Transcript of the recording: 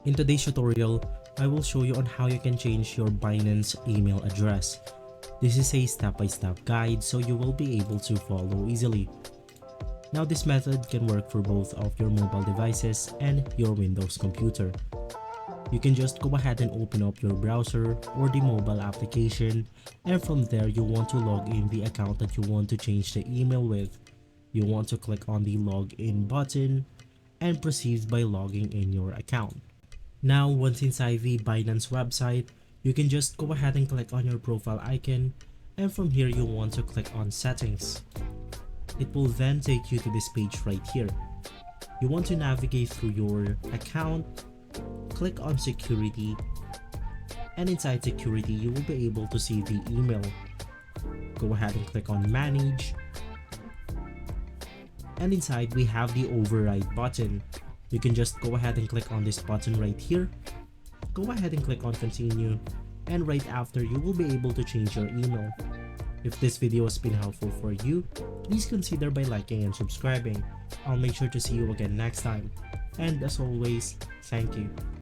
In today's tutorial, I will show you on how you can change your Binance email address. This is a step-by-step guide so you will be able to follow easily. Now this method can work for both of your mobile devices and your Windows computer. You can just go ahead and open up your browser or the mobile application, and from there you want to log in the account that you want to change the email with. You want to click on the login button and proceed by logging in your account. Now once inside the Binance website, you can just go ahead and click on your profile icon, and from here you want to click on settings. It will then take you to this page right here. You want to navigate through your account, click on security, and inside security you will be able to see the email. Go ahead and click on manage, and inside we have the override button. You can just go ahead and click on this button right here. Go ahead and click on continue, and right after you will be able to change your email. If this video has been helpful for you, please consider by liking and subscribing. I'll make sure to see you again next time. And as always, thank you.